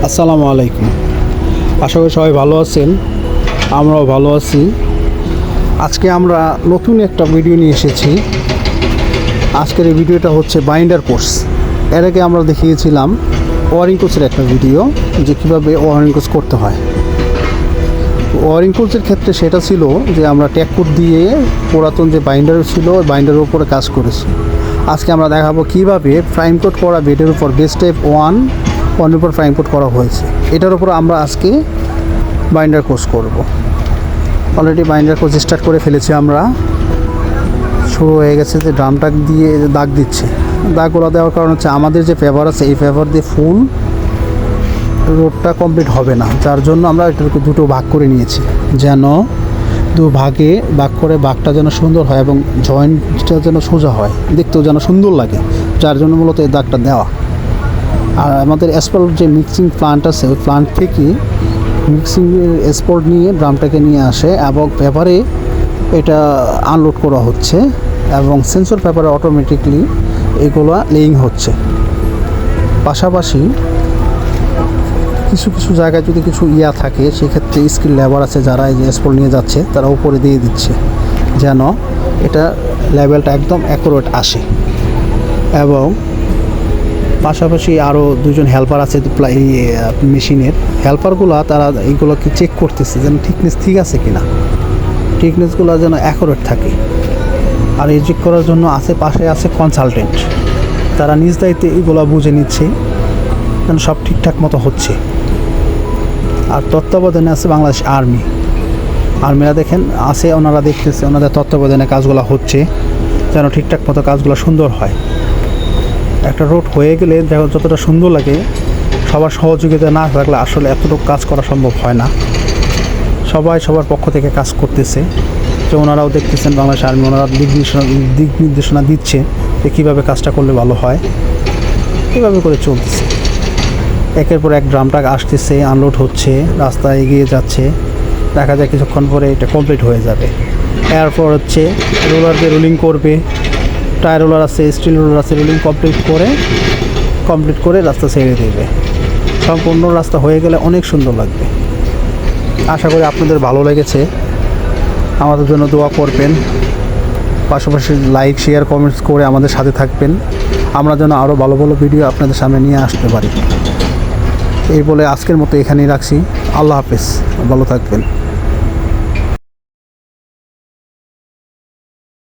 আসসালামু আলাইকুম। আশা করি সবাই ভালো আছেন, আমরাও ভালো আছি। আজকে আমরা নতুন একটা ভিডিও নিয়ে এসেছি। আজকের এই ভিডিওটা হচ্ছে বাইন্ডার কোর্স। এর আগে আমরা দেখিয়েছিলাম ওয়ারিং কোর্সের একটা ভিডিও, যে কীভাবে ওয়ারিং কোর্স করতে হয়। ওয়ারিং কোর্সের ক্ষেত্রে সেটা ছিল যে আমরা ট্যাগ কোড দিয়ে পুরাতন যে বাইন্ডার ছিল ওই বাইন্ডারের উপরে কাজ করেছি। আজকে আমরা দেখাবো কীভাবে প্রাইম কোড করা বেডের উপর বেস টাইপ ওয়ানের উপর প্রাইম কোড করা হয়েছে। এটার উপর আমরা আজকে বাইন্ডার কোর্স করব। অলরেডি বাইন্ডার কোর্স স্টার্ট করে ফেলেছি আমরা। শুরু হয়ে গেছে যে ড্রামটা দিয়ে দাগ দিচ্ছে। দাগগুলো দেওয়ার কারণ হচ্ছে আমাদের যে পেপার আছে এই পেপার দিয়ে ফুল রোডটা কমপ্লিট হবে না, যার জন্য আমরা এটাকে দুটো ভাগ করে নিয়েছি, যেন দু ভাগে ভাগ করে ভাগটা যেন সুন্দর হয় এবং জয়েন্টটা যেন সোজা হয়, দেখতেও যেন সুন্দর লাগে, যার জন্য মূলত এই দাগটা দেওয়া। আর আমাদের অ্যাসফল্ট যে মিক্সিং প্লান্ট আছে ওই প্লান্ট থেকে মিক্সিংয়ের অ্যাসফল্ট নিয়ে ড্রামটাকে নিয়ে আসে এবং পেপারে এটা আনলোড করা হচ্ছে এবং সেন্সর পেপারে অটোমেটিকলি এগুলো লেইং হচ্ছে। পাশাপাশি কিছু কিছু জায়গায় যদি কিছু থাকে সেক্ষেত্রে স্কিল লেবার আছে যারা এই যে অ্যাসফল্ট নিয়ে যাচ্ছে তারা উপরে দিয়ে দিচ্ছে, যেন এটা লেভেলটা একদম অ্যাকুরেট আসে। এবং পাশাপাশি আরও দুজন হেল্পার আছে এই মেশিনের। হেল্পারগুলো তারা এইগুলোকে চেক করতেছে যেন থিকনেস ঠিক আছে কিনা, থিকনেসগুলো যেন অ্যাকুরেট থাকে। আর এই চেক করার জন্য পাশে আছে কনসালটেন্ট, তারা নিজ দায়িত্বে এইগুলো বুঝে নিচ্ছে যেন সব ঠিকঠাক মতো হচ্ছে। আর তত্ত্বাবধানে আছে বাংলাদেশ আর্মিরা দেখেন আছে, ওনারা দেখতেছে ওনাদের তত্ত্বাবধানে কাজগুলো হচ্ছে যেন ঠিকঠাক মতো কাজগুলো সুন্দর হয়। একটা রোড হয়ে গেলে দেখো যতটা সুন্দর লাগে, সবার সহযোগিতা না থাকলে আসলে এতটুকু কাজ করা সম্ভব হয় না। সবাই সবার পক্ষ থেকে কাজ করতেছে, যে ওনারাও দেখতেছেন বাংলাদেশ আর্মি, ওনারা দিক নির্দেশনা দিচ্ছে যে কীভাবে কাজটা করলে ভালো হয়। এভাবে করে চলতেছে, একের পর এক ড্রামটা আসতেছে, আনলোড হচ্ছে, রাস্তা এগিয়ে যাচ্ছে। দেখা যায় কিছুক্ষণ পরে এটা কমপ্লিট হয়ে যাবে। এরপর হচ্ছে রোলার দিয়ে রোলিং করবে, টায়ার রোলার আছে, স্টিল রোলার আছে, রোলিং কমপ্লিট করে রাস্তা ছেড়ে দেবে। সম্পূর্ণ রাস্তা হয়ে গেলে অনেক সুন্দর লাগবে। আশা করি আপনাদের ভালো লেগেছে। আমাদের জন্য দোয়া করবেন, পাশাপাশি লাইক শেয়ার কমেন্টস করে আমাদের সাথে থাকবেন, আমরা যেন আরও ভালো ভালো ভিডিও আপনাদের সামনে নিয়ে আসতে পারি। এই বলে আজকের মতো এখানেই রাখছি। আল্লাহ হাফেজ, ভালো থাকবেন।